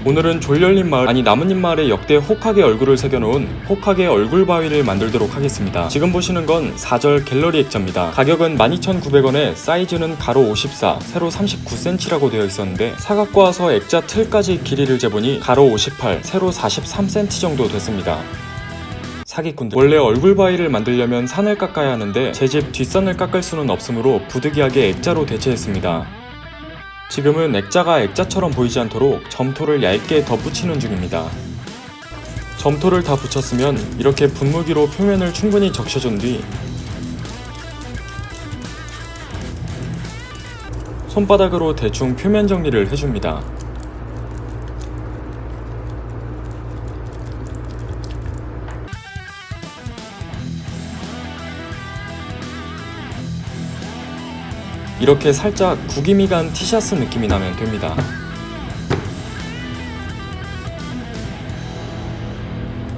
오늘은 졸렬님 마을, 아니 나뭇잎 마을에 역대 호카게 얼굴을 새겨놓은 호카게 얼굴 바위를 만들도록 하겠습니다. 지금 보시는 건 4절 갤러리 액자입니다. 가격은 12,900원에 사이즈는 가로 54, 세로 39cm라고 되어 있었는데 사갖고 와서 액자 틀까지 길이를 재보니 가로 58, 세로 43cm 정도 됐습니다. 사기꾼들. 원래 얼굴 바위를 만들려면 산을 깎아야 하는데 제 집 뒷산을 깎을 수는 없으므로 부득이하게 액자로 대체했습니다. 지금은 액자가 액자처럼 보이지 않도록 점토를 얇게 덧붙이는 중입니다. 점토를 다 붙였으면 이렇게 분무기로 표면을 충분히 적셔준 뒤 손바닥으로 대충 표면 정리를 해줍니다. 이렇게 살짝 구김이 간 티셔츠 느낌이 나면 됩니다.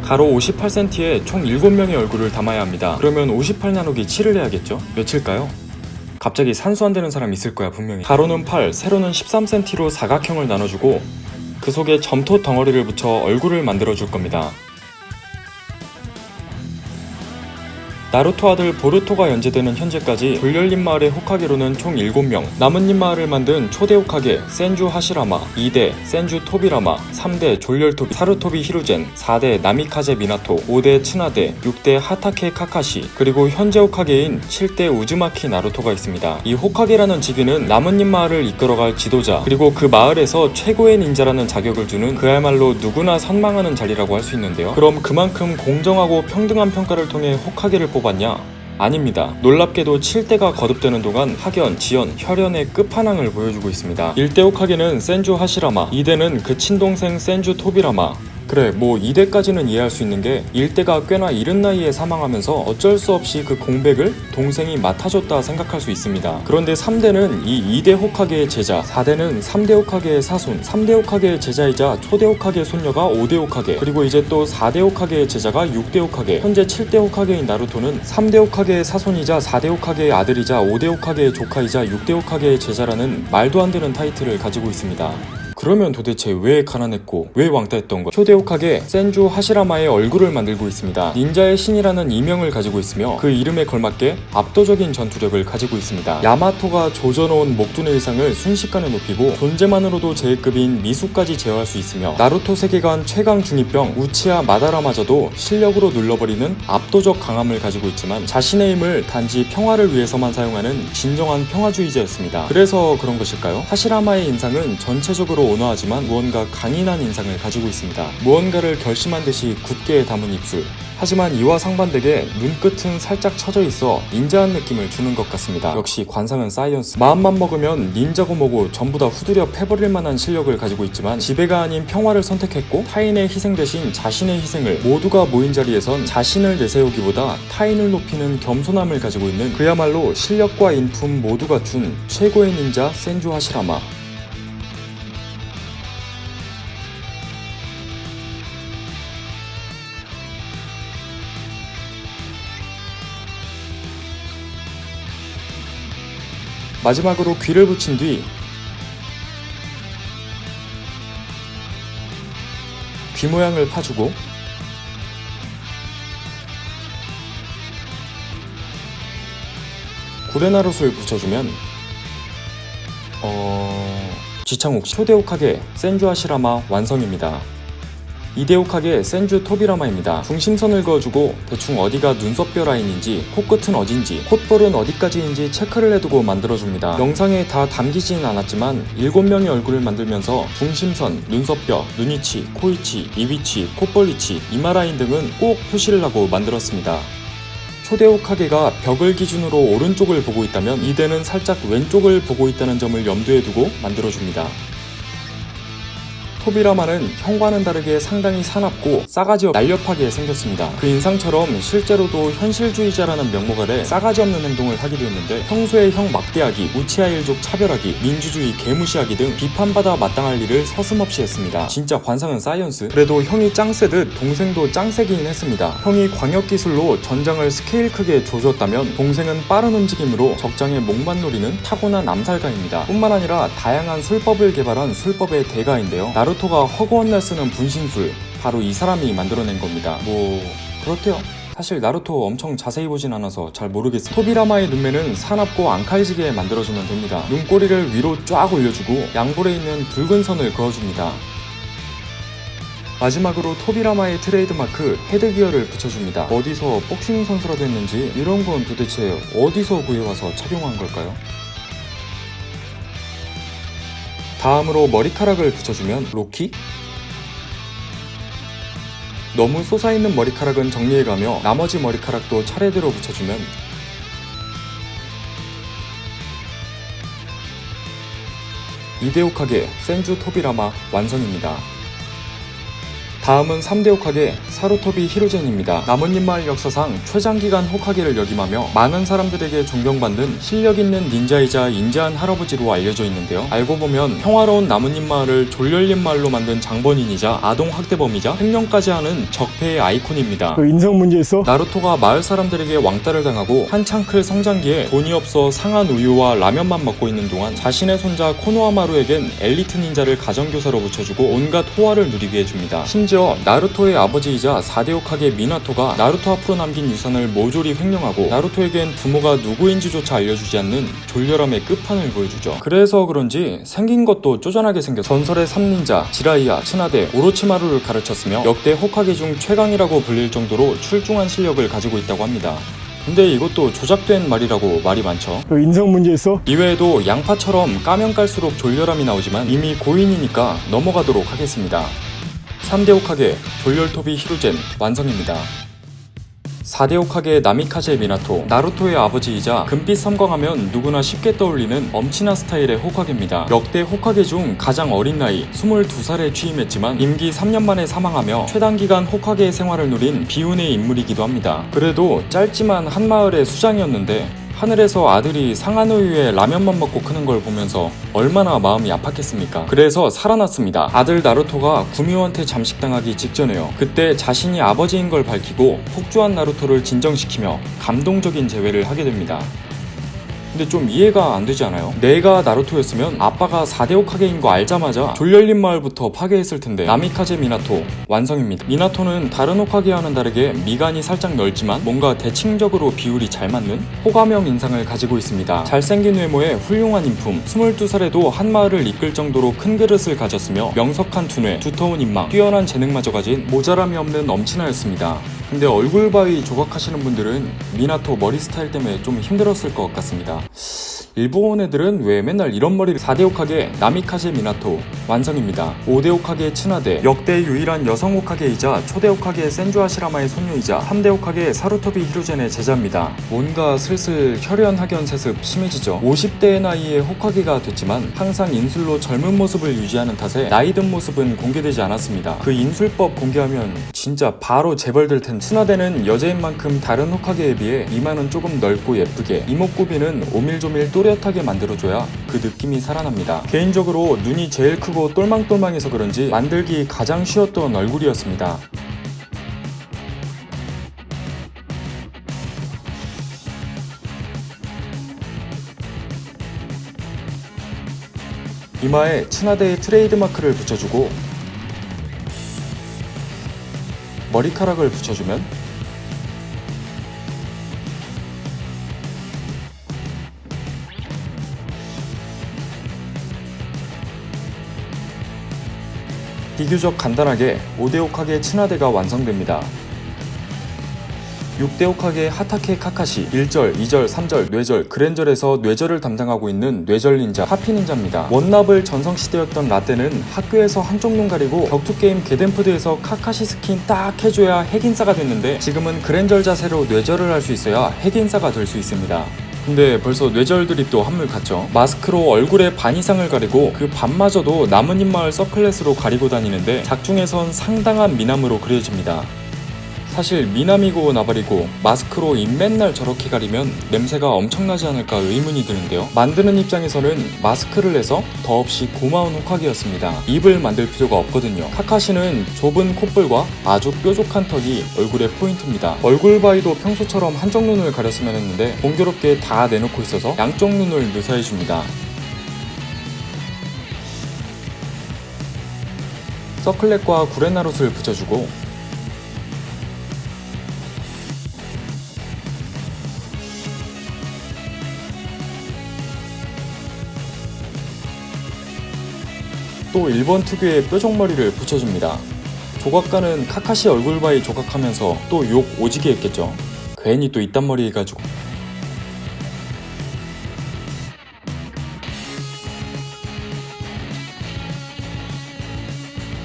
가로 58cm에 총 7명의 얼굴을 담아야 합니다. 그러면 58 나누기 7을 해야겠죠? 몇일까요? 갑자기 산수 안 되는 사람 있을 거야 분명히. 가로는 8, 세로는 13cm로 사각형을 나눠주고 그 속에 점토 덩어리를 붙여 얼굴을 만들어줄 겁니다. 나루토 아들 보루토가 연재되는 현재까지 졸렬님 마을의 호카게로는 총 7명, 나뭇잎 마을을 만든 초대 호카게 센주 하시라마, 2대 센주 토비라마, 3대 졸렬토비 사루토비 히루젠, 4대 나미카제 미나토, 5대 츠나데, 6대 하타케 카카시, 그리고 현재 호카게인 7대 우즈마키 나루토가 있습니다. 이 호카게라는 직위는 나뭇잎 마을을 이끌어갈 지도자, 그리고 그 마을에서 최고의 닌자라는 자격을 주는 그야말로 누구나 선망하는 자리라고 할 수 있는데요. 그럼 그만큼 공정하고 평등한 평가를 통해 호카게를 뽑았냐? 아닙니다. 놀랍게도 7대가 거듭되는 동안 학연, 지연, 혈연의 끝판왕을 보여주고 있습니다. 1대 호카게는 센주 하시라마, 2대는 그 친동생 센주 토비라마. 그래, 뭐 2대까지는 이해할 수 있는 게 1대가 꽤나 이른 나이에 사망하면서 어쩔 수 없이 그 공백을 동생이 맡아줬다 생각할 수 있습니다. 그런데 3대는 이 2대 호카게의 제자, 4대는 3대 호카게의 사손, 3대 호카게의 제자이자 초대 호카게 손녀가 5대 호카게, 그리고 이제 또 4대 호카게의 제자가 6대 호카게, 현재 7대 호카게인 나루토는 3대 호카게의 사손이자 4대 호카게의 아들이자 5대 호카게의 조카이자 6대 호카게의 제자라는 말도 안 되는 타이틀을 가지고 있습니다. 그러면 도대체 왜 가난했고 왜 왕따했던 거? 초대 호카게 센주 하시라마의 얼굴을 만들고 있습니다. 닌자의 신이라는 이명을 가지고 있으며 그 이름에 걸맞게 압도적인 전투력을 가지고 있습니다. 야마토가 조져놓은 목둔의 일상을 순식간에 높이고 존재만으로도 제일급인 미수까지 제어할 수 있으며 나루토 세계관 최강 중이병 우치하 마다라마저도 실력으로 눌러버리는 압도적 강함을 가지고 있지만 자신의 힘을 단지 평화를 위해서만 사용하는 진정한 평화주의자였습니다. 그래서 그런 것일까요? 하시라마의 인상은 전체적으로 온화하지만 무언가 강인한 인상을 가지고 있습니다. 무언가를 결심한 듯이 굳게 담은 입술. 하지만 이와 상반되게 눈끝은 살짝 처져 있어 닌자한 느낌을 주는 것 같습니다. 역시 관상은 사이언스. 마음만 먹으면 닌자고 뭐고 전부 다 후드려 패버릴 만한 실력을 가지고 있지만 지배가 아닌 평화를 선택했고 타인의 희생 대신 자신의 희생을, 모두가 모인 자리에선 자신을 내세우기보다 타인을 높이는 겸손함을 가지고 있는 그야말로 실력과 인품 모두 갖춘 최고의 닌자 센주 하시라마. 마지막으로 귀를 붙인 뒤 귀 모양을 파주고 구레나룻을 붙여주면 지창욱 초대 호카게 센주 하시라마 완성입니다. 2대 호카게 센주 토비라마입니다. 중심선을 그어주고 대충 어디가 눈썹뼈 라인인지 코끝은 어딘지 콧볼은 어디까지인지 체크를 해두고 만들어줍니다. 영상에 다 담기지는 않았지만 7명의 얼굴을 만들면서 중심선, 눈썹뼈, 눈위치, 코위치, 입위치, 콧볼 위치, 이마 라인 등은 꼭 표시를 하고 만들었습니다. 초대 호카게가 벽을 기준으로 오른쪽을 보고 있다면 2대는 살짝 왼쪽을 보고 있다는 점을 염두에 두고 만들어줍니다. 토비라마는 형과는 다르게 상당히 사납고 싸가지 날렵하게 생겼습니다. 그 인상처럼 실제로도 현실주의자라는 명목 아래 싸가지 없는 행동을 하기도 했는데 평소에 형 막대하기, 우치하 일족 차별하기, 민주주의 개무시하기 등 비판받아 마땅할 일을 서슴없이 했습니다. 진짜 관상은 사이언스. 그래도 형이 짱세듯 동생도 짱세긴 했습니다. 형이 광역기술로 전장을 스케일 크게 조졌다면 동생은 빠른 움직임으로 적장에 목만 노리는 타고난 암살가입니다. 뿐만 아니라 다양한 술법을 개발한 술법의 대가인데요. 나루토가 허구한 날 쓰는 분신술, 바로 이 사람이 만들어낸 겁니다. 뭐 그렇대요. 사실 나루토 엄청 자세히 보진 않아서 잘 모르겠습니다. 토비라마의 눈매는 사납고 앙칼지게 만들어주면 됩니다. 눈꼬리를 위로 쫙 올려주고 양볼에 있는 붉은 선을 그어줍니다. 마지막으로 토비라마의 트레이드마크 헤드기어를 붙여줍니다. 어디서 복싱 선수라 됐는지 이런 건 도대체 어디서 구해와서 착용한 걸까요? 다음으로 머리카락을 붙여주면 로키? 너무 솟아있는 머리카락은 정리해가며 나머지 머리카락도 차례대로 붙여주면 이데오카게 센주 토비라마 완성입니다. 다음은 3대 호카게 사루토비 히로젠입니다. 나뭇잎 마을 역사상 최장기간 호카게를 역임하며 많은 사람들에게 존경받는 실력있는 닌자이자 인자한 할아버지로 알려져 있는데요. 알고 보면 평화로운 나뭇잎 마을을 졸렬잎 마을로 만든 장본인이자 아동 학대범이자 횡령까지 하는 적폐의 아이콘입니다. 인성 문제 있어? 나루토가 마을 사람들에게 왕따를 당하고 한창 클 성장기에 돈이 없어 상한 우유와 라면만 먹고 있는 동안 자신의 손자 코노하마루에겐 엘리트 닌자를 가정교사로 붙여주고 온갖 호화를 누리게 해줍니다. 심지어 나루토의 아버지이자 4대 호카게 미나토가 나루토 앞으로 남긴 유산을 모조리 횡령하고 나루토에겐 부모가 누구인지조차 알려주지 않는 졸렬함의 끝판을 보여주죠. 그래서 그런지 생긴 것도 쪼잔하게 생겨서 전설의 3닌자 지라이야, 츠나데, 오로치마루를 가르쳤으며 역대 호카게 중 최강이라고 불릴 정도로 출중한 실력을 가지고 있다고 합니다. 근데 이것도 조작된 말이라고 말이 많죠. 인성 문제 있어? 이외에도 양파처럼 까면 깔수록 졸렬함이 나오지만 이미 고인이니까 넘어가도록 하겠습니다. 3대 호카게 졸렬토비 히루젠 완성입니다. 4대 호카게 나미카제 미나토, 나루토의 아버지이자 금빛 섬광하면 누구나 쉽게 떠올리는 엄친아 스타일의 호카게입니다. 역대 호카게 중 가장 어린 나이 22살에 취임했지만 임기 3년 만에 사망하며 최단기간 호카게의 생활을 누린 비운의 인물이기도 합니다. 그래도 짧지만 한 마을의 수장이었는데 하늘에서 아들이 상한 우유에 라면만 먹고 크는 걸 보면서 얼마나 마음이 아팠겠습니까? 그래서 살아났습니다. 아들 나루토가 구미호한테 잠식당하기 직전에요. 그때 자신이 아버지인 걸 밝히고 폭주한 나루토를 진정시키며 감동적인 재회를 하게 됩니다. 근데 좀 이해가 안 되지 않아요? 내가 나루토였으면 아빠가 4대 호카게인 거 알자마자 졸렬잎 마을부터 파괴했을 텐데. 나미카제 미나토 완성입니다. 미나토는 다른 호카게와는 다르게 미간이 살짝 넓지만 뭔가 대칭적으로 비율이 잘 맞는 호감형 인상을 가지고 있습니다. 잘생긴 외모에 훌륭한 인품, 22살에도 한 마을을 이끌 정도로 큰 그릇을 가졌으며 명석한 두뇌, 두터운 인망, 뛰어난 재능마저 가진 모자람이 없는 엄친아였습니다. 근데 얼굴 바위 조각하시는 분들은 미나토 머리 스타일 때문에 좀 힘들었을 것 같습니다. 일본 애들은 왜 맨날 이런 머리를. 4대 호카게 나미카제 미나토 완성입니다. 5대 호카게 츠나데, 역대 유일한 여성 호카게이자 초대 호카게 센주 하시라마의 손녀이자 3대 호카게 사루토비 히루젠의 제자입니다. 뭔가 슬슬 혈연 학연 세습 심해지죠. 50대의 나이에 호카게가 됐지만 항상 인술로 젊은 모습을 유지하는 탓에 나이 든 모습은 공개되지 않았습니다. 그 인술법 공개하면 진짜 바로 재벌될 텐데. 츠나데는 여자인 만큼 다른 호카게에 비해 이마는 조금 넓고 예쁘게, 이목구비는 오밀조밀 또렷하게 만들어줘야 그 느낌이 살아납니다. 개인적으로 눈이 제일 크고 똘망똘망해서 그런지 만들기 가장 쉬웠던 얼굴이었습니다. 이마에 츠나데의 트레이드마크를 붙여주고 머리카락을 붙여주면 비교적 간단하게 5대 호카게 츠나데가 완성됩니다. 6대 호카게 하타케 카카시, 1절, 2절, 3절, 뇌절, 그랜절에서 뇌절을 담당하고 있는 뇌절 닌자 하피 닌자입니다. 원납을 전성시대였던 라떼는 학교에서 한쪽 눈 가리고 격투게임 게덴푸드에서 카카시 스킨 딱 해줘야 핵인싸가 됐는데 지금은 그랜절 자세로 뇌절을 할 수 있어야 핵인싸가 될 수 있습니다. 근데 벌써 뇌절 드립도 한물 갔죠. 마스크로 얼굴의 반 이상을 가리고 그 반마저도 나뭇잎 마을 서클렛으로 가리고 다니는데 작중에선 상당한 미남으로 그려집니다. 사실 미남이고 나발이고 마스크로 입 맨날 저렇게 가리면 냄새가 엄청나지 않을까 의문이 드는데요. 만드는 입장에서는 마스크를 내서 더없이 고마운 호카게였습니다. 입을 만들 필요가 없거든요. 카카시는 좁은 콧볼과 아주 뾰족한 턱이 얼굴의 포인트입니다. 얼굴 바위도 평소처럼 한쪽 눈을 가렸으면 했는데 공교롭게 다 내놓고 있어서 양쪽 눈을 묘사해줍니다. 서클렛과 구레나룻을 붙여주고 또 일본 특유의 뾰족머리를 붙여줍니다. 조각가는 카카시 얼굴바위 조각하면서 또 욕 오지게 했겠죠. 괜히 또 이딴 머리 해가지고.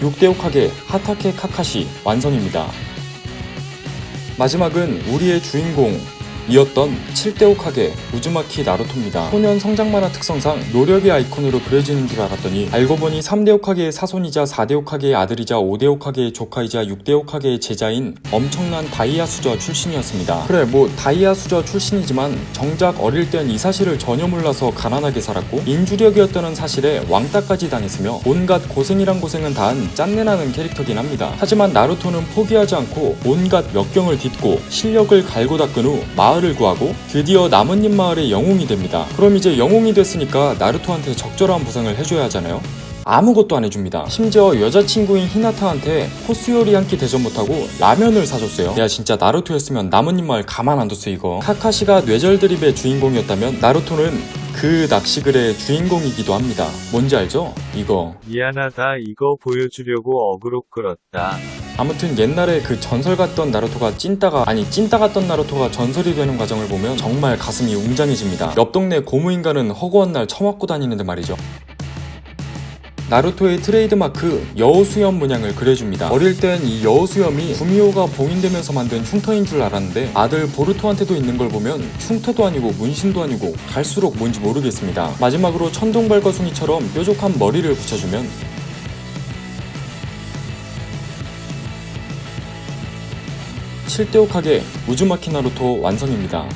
육대옥하게 하타케 카카시 완성입니다. 마지막은 우리의 주인공이었던 7대옥하게 우즈마키 나루토입니다. 소년 성장 만화 특성상 노력의 아이콘으로 그려지는 줄 알았더니 알고 보니 3대옥하게의 사손이자 4대옥하게의 아들이자 5대옥하게의 조카이자 6대옥하게의 제자인 엄청난 다이아 수저 출신이었습니다. 그래 뭐 다이아 수저 출신이지만 정작 어릴 땐 이 사실을 전혀 몰라서 가난하게 살았고 인주력이었다는 사실에 왕따까지 당했으며 온갖 고생이란 고생은 다한 짠내나는 캐릭터긴 합니다. 하지만 나루토는 포기하지 않고 온갖 역경을 딛고 실력을 갈고 닦은 후 마을을 구하고 드디어 나뭇잎 마을의 영웅이 됩니다. 그럼 이제 영웅이 됐으니까 나루토한테 적절한 보상을 해줘야 하잖아요. 아무것도 안 해줍니다. 심지어 여자친구인 히나타한테 코스 요리 한 끼 대접 못하고 라면을 사줬어요. 야 진짜 나루토였으면 나뭇잎 마을 가만 안 뒀어 이거. 카카시가 뇌절 드립의 주인공이었다면 나루토는 그 낚시글의 주인공이기도 합니다. 뭔지 알죠? 이거. 미안하다 이거 보여주려고 어그로 끌었다. 아무튼 옛날에 그 전설 같던 나루토가 찐따 같던 나루토가 전설이 되는 과정을 보면 정말 가슴이 웅장해집니다. 옆 동네 고무인간은 허구한 날 처맞고 다니는데 말이죠. 나루토의 트레이드마크 여우수염 문양을 그려줍니다. 어릴 땐 이 여우수염이 구미호가 봉인되면서 만든 흉터인 줄 알았는데 아들 보루토한테도 있는 걸 보면 흉터도 아니고 문신도 아니고 갈수록 뭔지 모르겠습니다. 마지막으로 천둥발거숭이처럼 뾰족한 머리를 붙여주면 칠대옥하게 우즈마키 나루토 완성입니다.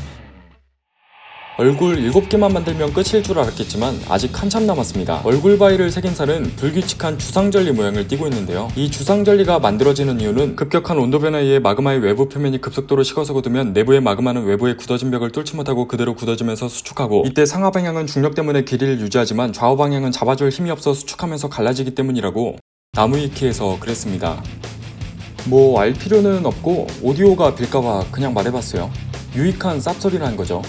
얼굴 7개만 만들면 끝일 줄 알았겠지만 아직 한참 남았습니다. 얼굴 바위를 새긴 살은 불규칙한 주상절리 모양을 띠고 있는데요. 이 주상절리가 만들어지는 이유는 급격한 온도 변화에 의해 마그마의 외부 표면이 급속도로 식어서 굳으면 내부의 마그마는 외부의 굳어진 벽을 뚫지 못하고 그대로 굳어지면서 수축하고, 이때 상하 방향은 중력 때문에 길이를 유지하지만 좌우 방향은 잡아줄 힘이 없어 수축하면서 갈라지기 때문이라고 나무위키에서 그랬습니다. 뭐 알 필요는 없고 오디오가 빌까봐 그냥 말해봤어요. 유익한 쌉소리라는 거죠.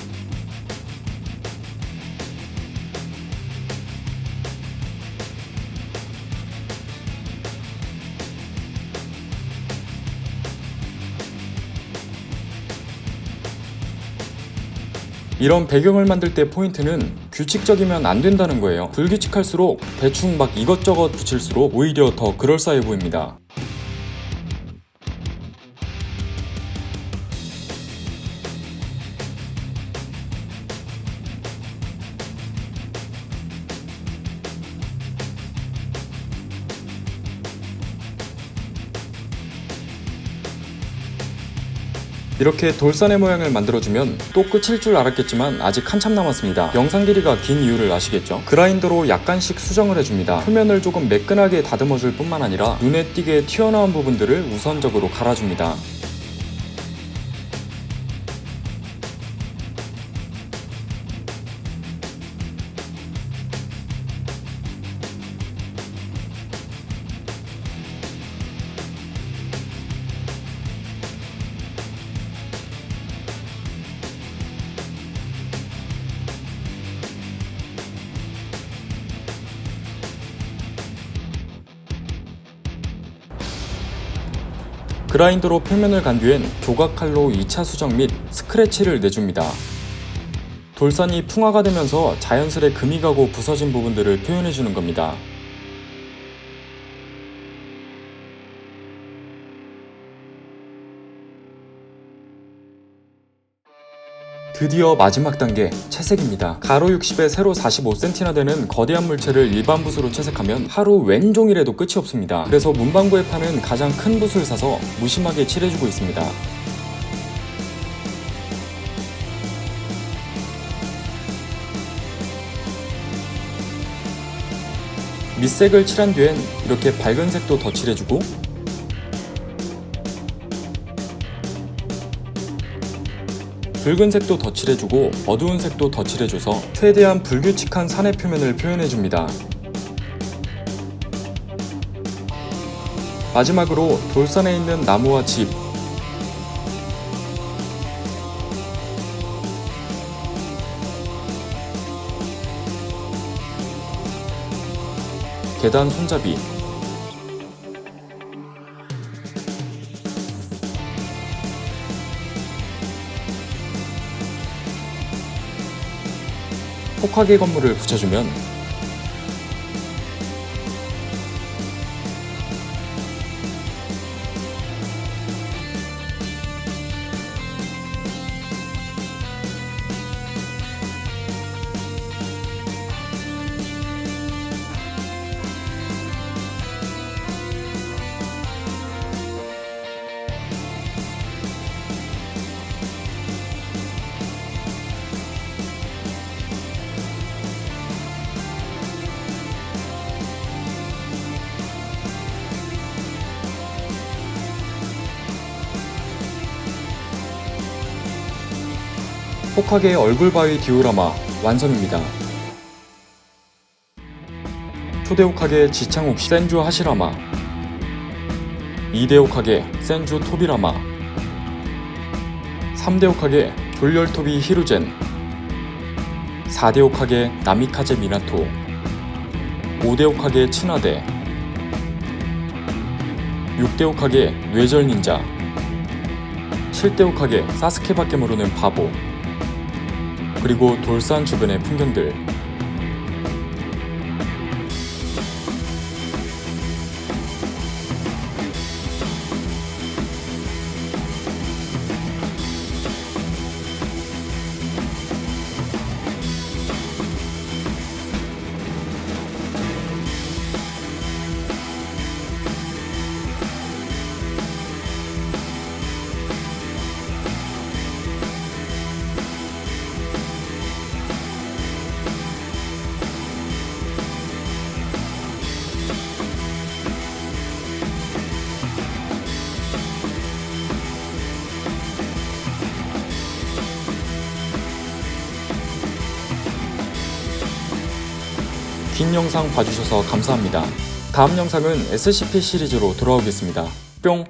이런 배경을 만들 때 포인트는 규칙적이면 안 된다는 거예요. 불규칙할수록 대충 막 이것저것 붙일수록 오히려 더 그럴싸해 보입니다. 이렇게 돌산의 모양을 만들어주면 또 끝일 줄 알았겠지만 아직 한참 남았습니다. 영상 길이가 긴 이유를 아시겠죠? 그라인더로 약간씩 수정을 해줍니다. 표면을 조금 매끈하게 다듬어줄 뿐만 아니라 눈에 띄게 튀어나온 부분들을 우선적으로 갈아줍니다. 그라인더로 표면을 간 뒤엔 조각칼로 2차 수정 및 스크래치를 내줍니다. 돌산이 풍화가 되면서 자연스레 금이 가고 부서진 부분들을 표현해주는 겁니다. 드디어 마지막 단계, 채색입니다. 가로 60에 세로 45cm나 되는 거대한 물체를 일반 붓으로 채색하면 하루 왼종일에도 끝이 없습니다. 그래서 문방구에 파는 가장 큰 붓을 사서 무심하게 칠해주고 있습니다. 밑색을 칠한 뒤엔 이렇게 밝은 색도 더 칠해주고, 붉은 색도 덧칠해주고 어두운 색도 덧칠해줘서 최대한 불규칙한 산의 표면을 표현해줍니다. 마지막으로 돌산에 있는 나무와 집, 계단 손잡이, 호카게 건물을 붙여주면 호카게 얼굴 바위 디오라마 완성입니다. 초대 호카게 지창욱 센주 하시라마, 2대 호카게 센주 토비라마, 3대 호카게 돌열토비 히루젠, 4대 호카게 나미카제 미나토, 5대 호카게 친화대, 6대 호카게 뇌절 닌자, 7대 호카게 사스케밖에 모르는 바보, 그리고 돌산 주변의 풍경들. 긴 영상 봐주셔서 감사합니다. 다음 영상은 SCP 시리즈로 돌아오겠습니다. 뿅!